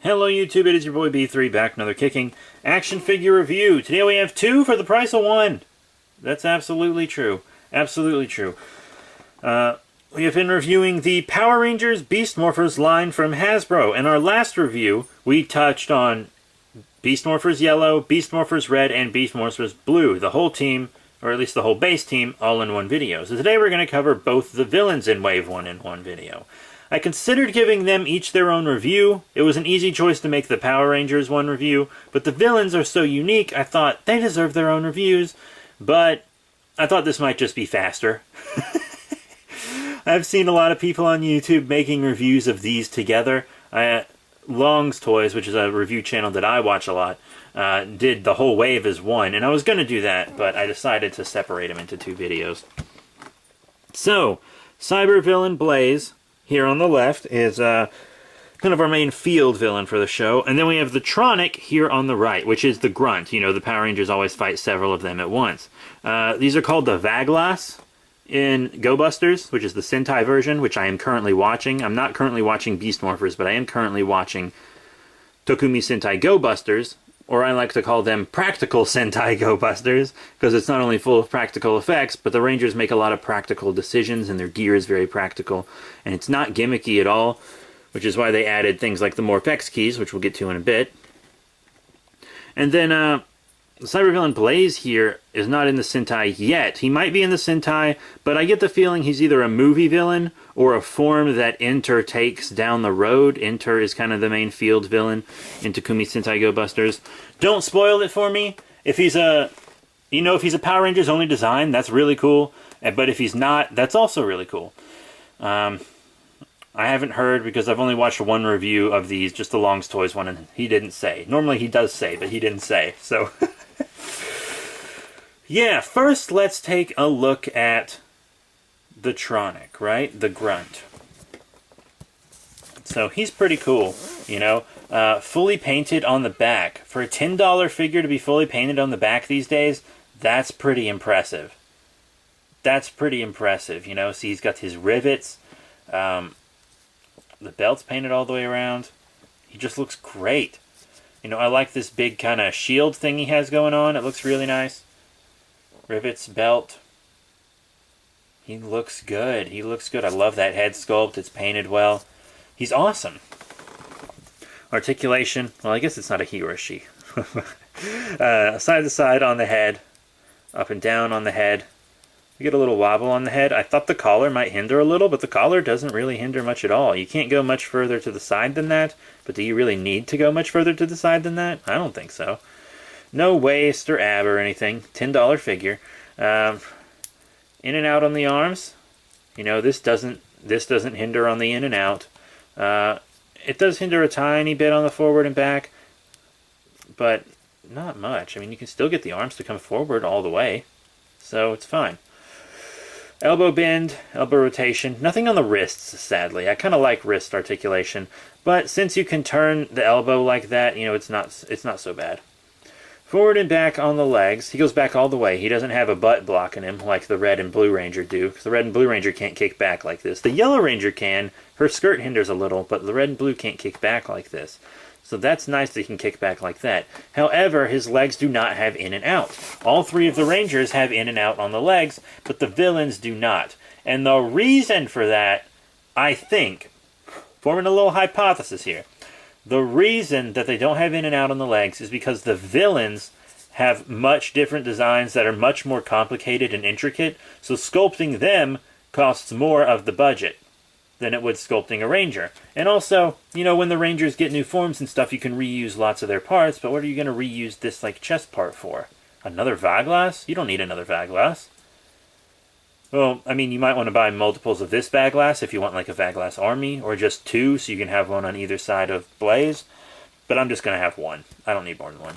Hello YouTube, it is your boy B3 back with another kicking action figure review. Today we have two for the price of one. That's absolutely true. Absolutely true. We have been reviewing the Power Rangers Beast Morphers line from Hasbro. In our last review, we touched on Beast Morphers Yellow, Beast Morphers Red, and Beast Morphers Blue. The whole team, or at least the whole base team, all in one video. So today we're going to cover both the villains in Wave 1 in one video. I considered giving them each their own review. It was an easy choice to make the Power Rangers one review, but the villains are so unique, I thought they deserve their own reviews, but I thought this might just be faster. I've seen a lot of people on YouTube making reviews of these together. Long's Toys, which is a review channel that I watch a lot, did the whole wave as one, and I was going to do that, but I decided to separate them into two videos. So, Cybervillain Blaze, here on the left, is kind of our main field villain for the show. And then we have the Tronic here on the right, which is the grunt. You know, the Power Rangers always fight several of them at once. These are called the Vaglas in go-usters, which is the Sentai version, which I am currently watching. I'm not currently watching Beast Morphers, but I am currently watching Toku Sentai Go-Busters, or I like to call them Practical Sentai Go-Busters, because it's not only full of practical effects, but the Rangers make a lot of practical decisions, and their gear is very practical, and it's not gimmicky at all, which is why they added things like the Morphers keys, which we'll get to in a bit. And then, the Cybervillain Blaze here is not in the Sentai yet. He might be in the Sentai, but I get the feeling he's either a movie villain or a form that Enter takes down the road. Enter is kind of the main field villain in Takumi Sentai Go-Busters. Don't spoil it for me. If he's a, if he's a Power Rangers only design, that's really cool. But if he's not, that's also really cool. I haven't heard because I've only watched one review of these, just the Long's Toys one, and he didn't say. Normally he does say, but he didn't say. So, yeah, first let's take a look at the Tronic, right? The grunt. So he's pretty cool, fully painted on the back. For a $10 figure to be fully painted on the back these days, that's pretty impressive. That's pretty impressive, See, he's got his rivets. The belt's painted all the way around. He just looks great. I like this big kind of shield thing he has going on. It looks really nice. Rivets, belt. He looks good. He looks good. I love that head sculpt. It's painted well. He's awesome. Articulation. Well, I guess it's not a he or a she. Side to side on the head. Up and down on the head. You get a little wobble on the head. I thought the collar might hinder a little, but the collar doesn't really hinder much at all. You can't go much further to the side than that, but do you really need to go much further to the side than that? I don't think so. No waist or ab or anything. $10 figure. In and out on the arms. This doesn't hinder on the in and out. It does hinder a tiny bit on the forward and back, but not much. I mean, you can still get the arms to come forward all the way, so it's fine. Elbow bend, elbow rotation. Nothing on the wrists, sadly. I kind of like wrist articulation, but since you can turn the elbow like that, it's not so bad. Forward and back on the legs. He goes back all the way. He doesn't have a butt blocking him like the Red and Blue Ranger do, because the Red and Blue Ranger can't kick back like this. The Yellow Ranger can. Her skirt hinders a little, but the Red and Blue can't kick back like this. So that's nice that he can kick back like that. However, his legs do not have in and out. All three of the Rangers have in and out on the legs, but the villains do not. And the reason for that, I think, forming a little hypothesis here, the reason that they don't have in and out on the legs is because the villains have much different designs that are much more complicated and intricate, so sculpting them costs more of the budget than it would sculpting a Ranger. And also, when the Rangers get new forms and stuff, you can reuse lots of their parts, but what are you going to reuse this, chest part for? Another Vaglas? You don't need another Vaglas. Well, I mean, you might want to buy multiples of this Vaglas if you want, a Vaglas army, or just two, so you can have one on either side of Blaze. But I'm just going to have one. I don't need more than one.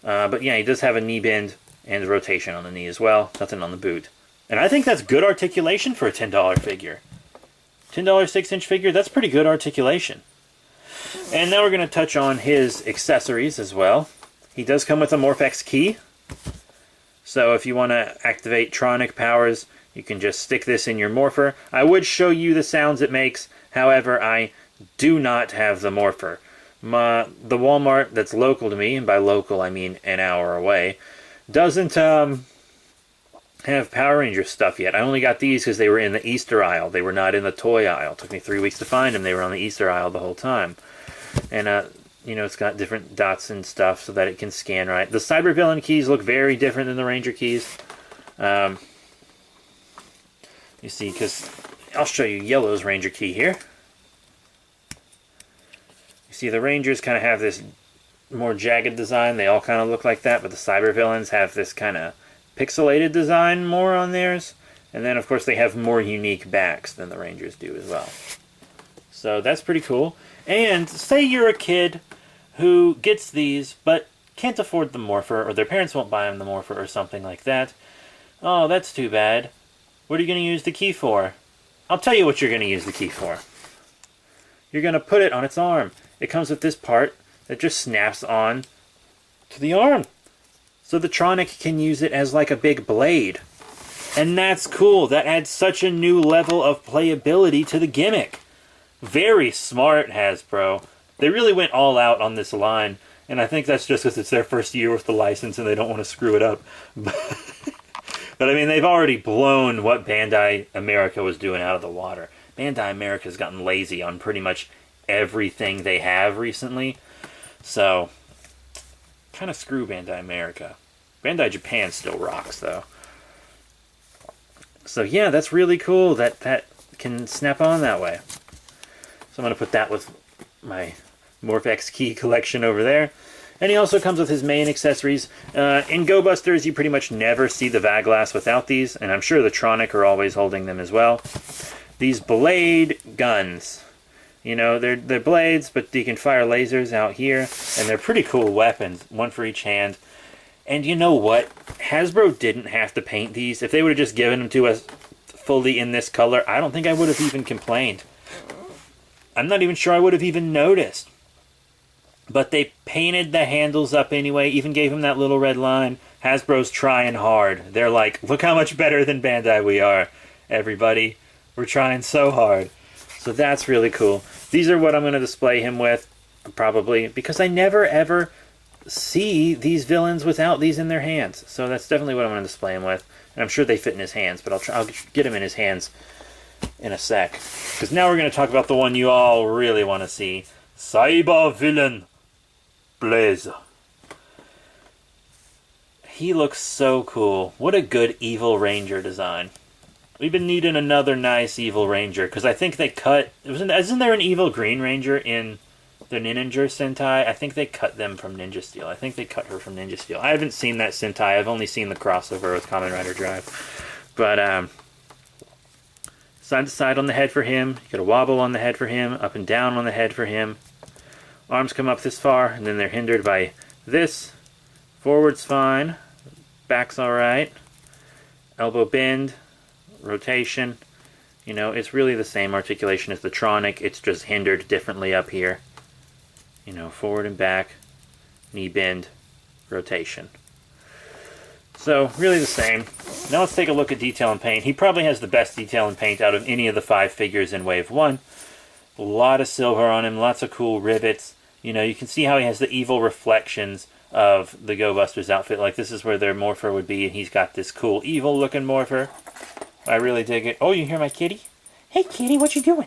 But yeah, he does have a knee bend and rotation on the knee as well. Nothing on the boot. And I think that's good articulation for a $10 figure. $10 6-inch figure, that's pretty good articulation. And now we're going to touch on his accessories as well. He does come with a Morphers key. So if you want to activate Tronic powers, you can just stick this in your Morpher. I would show you the sounds it makes. However, I do not have the Morpher. The Walmart that's local to me, and by local I mean an hour away, doesn't have Power Ranger stuff yet. I only got these because they were in the Easter aisle. They were not in the toy aisle. It took me 3 weeks to find them. They were on the Easter aisle the whole time. And, you know, it's got different dots and stuff so that it can scan right. The Cybervillain keys look very different than the Ranger keys. You see, because I'll show you Yellow's Ranger key here. You see, the Rangers kind of have this more jagged design. They all kind of look like that, but the Cybervillains have this kind of pixelated design more on theirs. And then, of course, they have more unique backs than the Rangers do as well. So that's pretty cool. And say you're a kid who gets these, but can't afford the Morpher, or their parents won't buy them the Morpher or something like that. Oh, that's too bad. What are you going to use the key for? I'll tell you what you're going to use the key for. You're going to put it on its arm. It comes with this part that just snaps on to the arm. So the Tronic can use it as like a big blade. And that's cool. That adds such a new level of playability to the gimmick. Very smart, Hasbro. They really went all out on this line. And I think that's just because it's their first year with the license and they don't want to screw it up. But I mean, they've already blown what Bandai America was doing out of the water. Bandai America's gotten lazy on pretty much everything they have recently. So, kind of screw Bandai America. Bandai Japan still rocks, though. So yeah, that's really cool that that can snap on that way. So I'm going to put that with my Morphex key collection over there. And he also comes with his main accessories. In Go-Busters, you pretty much never see the Vaglass without these, and I'm sure the Tronic are always holding them as well. These blade guns. You know, they're blades, but you can fire lasers out here, and they're pretty cool weapons, one for each hand. And you know what? Hasbro didn't have to paint these. If they would have just given them to us fully in this color, I don't think I would have even complained. I'm not even sure I would have even noticed. But they painted the handles up anyway, even gave them that little red line. Hasbro's trying hard. They're like, look how much better than Bandai we are, everybody. We're trying so hard. So that's really cool. These are what I'm going to display him with, probably, because I never ever see these villains without these in their hands. So that's definitely what I'm going to display him with. And I'm sure they fit in his hands, but I'll get him in his hands in a sec. Because now we're going to talk about the one you all really want to see. Cybervillain Blazer. He looks so cool. What a good Evil Ranger design. We've been needing another nice Evil Ranger, because I think they cut... Isn't there an Evil Green Ranger in the Ninja Sentai? I think they cut them from Ninja Steel. I think they cut her from Ninja Steel. I haven't seen that Sentai. I've only seen the crossover with Kamen Rider Drive. But, side to side on the head for him. You got a wobble on the head for him. Up and down on the head for him. Arms come up this far, and then they're hindered by this. Forward's fine. Back's alright. Elbow bend. Rotation. You know, it's really the same articulation as the Tronic. It's just hindered differently up here. You know, forward and back. Knee bend. Rotation. So, really the same. Now let's take a look at detail and paint. He probably has the best detail and paint out of any of the 5 figures in Wave 1. A lot of silver on him. Lots of cool rivets. You know, you can see how he has the evil reflections of the Go-Busters outfit. Like, this is where their Morpher would be, and he's got this cool evil-looking Morpher. I really dig it. Oh, you hear my kitty? Hey, kitty, what you doing?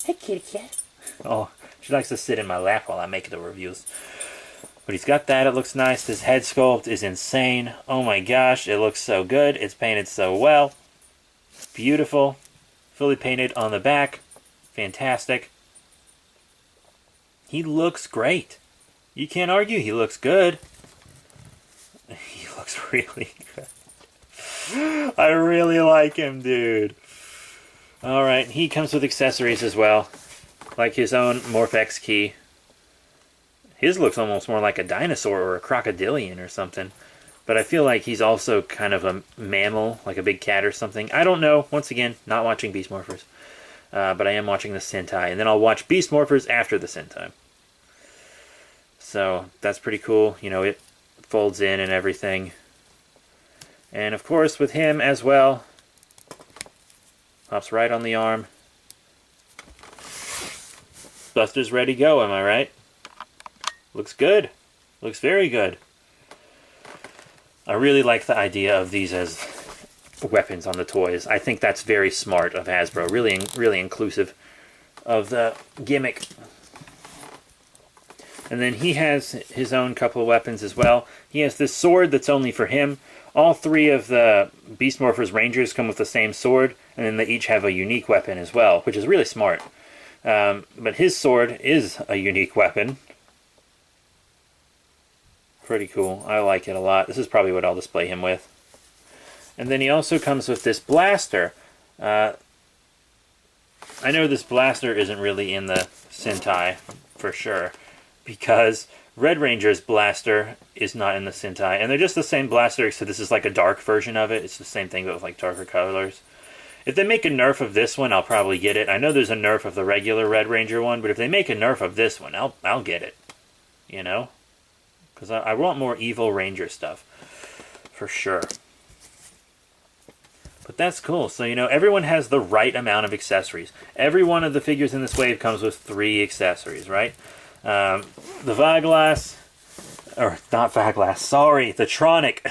Hey, kitty cat. Oh, she likes to sit in my lap while I make the reviews. But he's got that. It looks nice. This head sculpt is insane. Oh, my gosh. It looks so good. It's painted so well. Beautiful. Fully painted on the back. Fantastic. He looks great. You can't argue he looks good. He looks really good. I really like him, dude. Alright, he comes with accessories as well. Like his own Morphex key. His looks almost more like a dinosaur or a crocodilian or something. But I feel like he's also kind of a mammal, like a big cat or something. I don't know. Once again, not watching Beast Morphers. But I am watching the Sentai. And then I'll watch Beast Morphers after the Sentai. So, that's pretty cool. You know, it folds in and everything. And, of course, with him as well. Pops right on the arm. Ghostbusters ready go, am I right? Looks good. Looks very good. I really like the idea of these as weapons on the toys. I think that's very smart of Hasbro. Really inclusive of the gimmick. And then he has his own couple of weapons as well. He has this sword that's only for him. All three of the Beast Morphers Rangers come with the same sword, and then they each have a unique weapon as well, which is really smart. But his sword is a unique weapon. Pretty cool. I like it a lot. This is probably what I'll display him with. And then he also comes with this blaster. I know this blaster isn't really in the Sentai for sure, because Red Ranger's blaster is not in the Sentai, and they're just the same blaster, except this is like a dark version of it. It's the same thing, but with like darker colors. If they make a nerf of this one, I'll probably get it. I know there's a nerf of the regular Red Ranger one, but if they make a nerf of this one, I'll get it. You know? Because I want more evil Ranger stuff. For sure. But that's cool. So, you know, everyone has the right amount of accessories. Every one of the figures in this wave comes with 3 accessories, right? The Vaglass, or not Vaglass, sorry, the Tronic.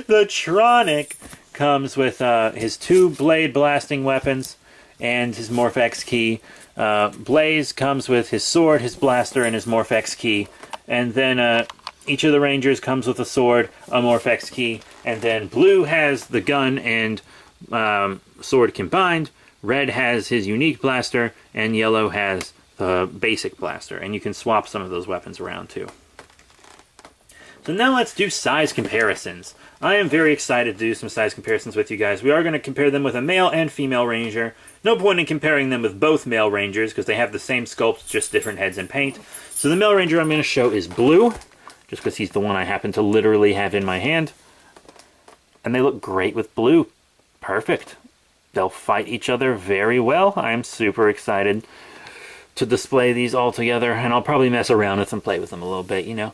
The Tronic comes with his 2 blade blasting weapons and his Morph-X key. Blaze comes with his sword, his blaster, and his Morph-X key. And then each of the Rangers comes with a sword, a Morph-X key, and then Blue has the gun and sword combined. Red has his unique blaster, and Yellow has the basic blaster. And you can swap some of those weapons around too. So now let's do size comparisons. I am very excited to do some size comparisons with you guys. We are going to compare them with a male and female Ranger. No point in comparing them with both male Rangers because they have the same sculpts, just different heads and paint. So the male Ranger I'm going to show is Blue, just because he's the one I happen to literally have in my hand. And they look great with Blue. Perfect. They'll fight each other very well. I'm super excited to display these all together, and I'll probably mess around with them, play with them a little bit, you know.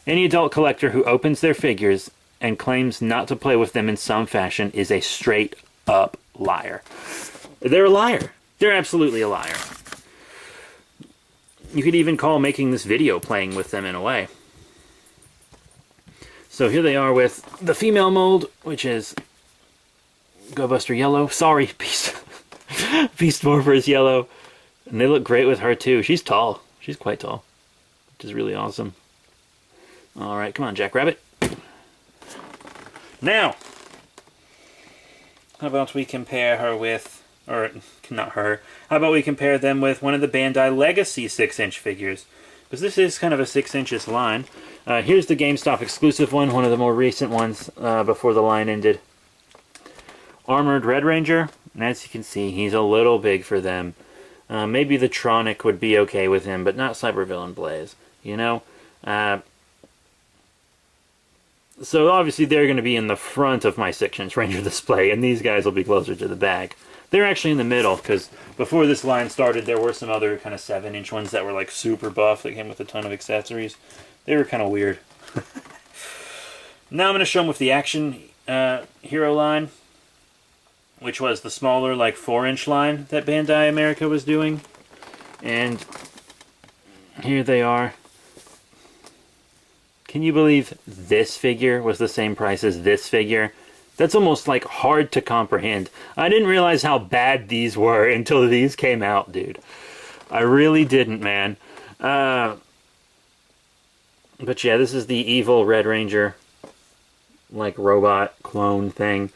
Any adult collector who opens their figures and claims not to play with them in some fashion is a straight up liar. They're a liar. They're absolutely a liar. You could even call making this video playing with them in a way. So here they are with the female mold, which is Go Buster Yellow. Sorry, Beast Morphers Yellow. And they look great with her too. She's tall. She's quite tall, which is really awesome. All right, come on, Jackrabbit. Now, how about we compare her with, or not her, how about we compare them with one of the Bandai Legacy 6-inch figures? Because this is kind of a 6-inch line. Here's the GameStop exclusive one of the more recent ones before the line ended. Armored Red Ranger, and as you can see, he's a little big for them. Maybe the Tronic would be okay with him, but not Cybervillain Blaze, you know? So obviously they're going to be in the front of my 6-inch Ranger display, and these guys will be closer to the back. They're actually in the middle, because before this line started, there were some other kind of 7-inch ones that were like super buff that came with a ton of accessories. They were kind of weird. Now I'm going to show them with the Action Hero line, which was the smaller, like 4-inch line that Bandai America was doing. And here they are. Can you believe this figure was the same price as this figure? That's almost like hard to comprehend. I didn't realize how bad these were until these came out, dude. I really didn't, man. But yeah, this is the evil Red Ranger, like robot clone thing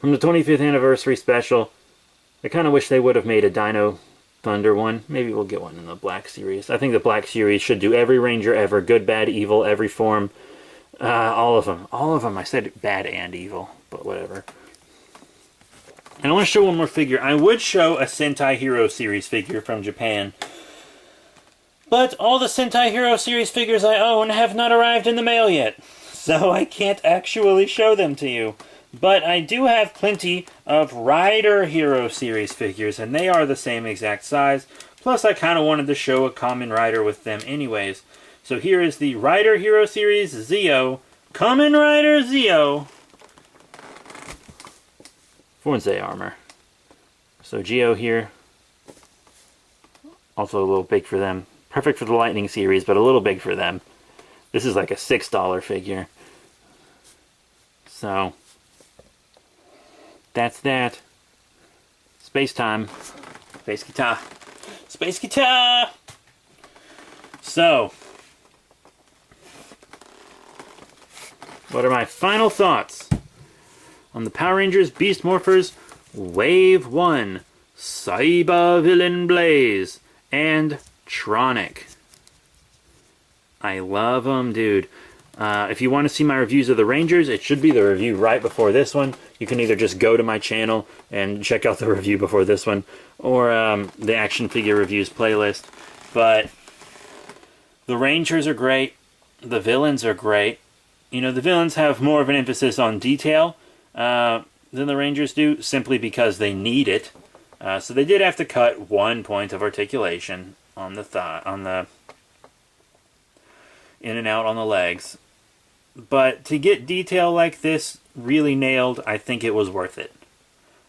from the 25th anniversary special. I kind of wish they would have made a Dino Thunder one. Maybe we'll get one in the Black Series. I think the Black Series should do every Ranger ever. Good, bad, evil, every form. All of them. All of them. I said bad and evil, but whatever. And I want to show one more figure. I would show a Sentai Hero Series figure from Japan. But all the Sentai Hero Series figures I own have not arrived in the mail yet. So I can't actually show them to you. But I do have plenty of Rider Hero Series figures, and they are the same exact size. Plus, I kind of wanted to show a common Rider with them anyways. So here is the Rider Hero Series Zeo, Kamen Rider Zeo, Fornsei armor. So Geo here, Also a little big for them. Perfect for the Lightning series, but a little big for them. This is like a $6 figure. So, that's that. Space time. Space guitar. Space guitar! So, what are my final thoughts on the Power Rangers Beast Morphers Wave 1 Cybervillain Blaze and Tronic? I love them, dude. If you want to see my reviews of the Rangers, it should be the review right before this one. You can either just go to my channel and check out the review before this one, or the action figure reviews playlist. But the Rangers are great. The villains are great. You know, the villains have more of an emphasis on detail than the Rangers do, simply because they need it. So they did have to cut 1 point of articulation on the thigh, on the in and out on the legs. But to get detail like this really nailed, I think it was worth it.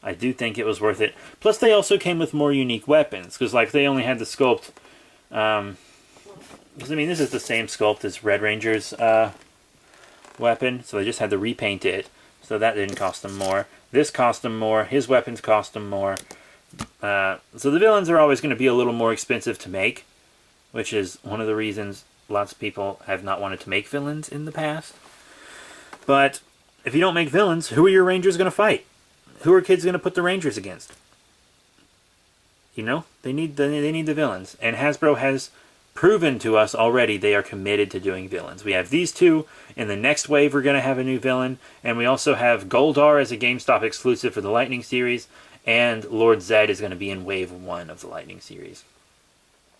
I do think it was worth it. Plus, they also came with more unique weapons, because like they only had the sculpt. Because I mean, this is the same sculpt as Red Ranger's weapon, so they just had to repaint it. So that didn't cost them more. This cost them more. His weapons cost them more. So the villains are always going to be a little more expensive to make, which is one of the reasons lots of people have not wanted to make villains in the past. But if you don't make villains, who are your Rangers going to fight? Who are kids going to put the Rangers against? You know, they need the villains, and Hasbro has proven to us already they are committed to doing villains. We have these two. In the next wave, we're going to have a new villain, and we also have Goldar as a GameStop exclusive for the Lightning series, and Lord Zed is going to be in Wave 1 of the Lightning series.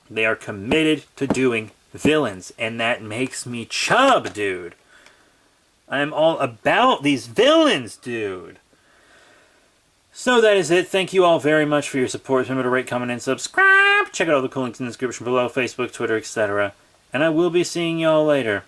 They are committed to doing villains, and that makes me chub, dude. I'm all about these villains, dude. So that is it. Thank you all very much for your support. Remember to rate, comment, and subscribe. Check out all the cool links in the description below, Facebook, Twitter, etc. And I will be seeing y'all later.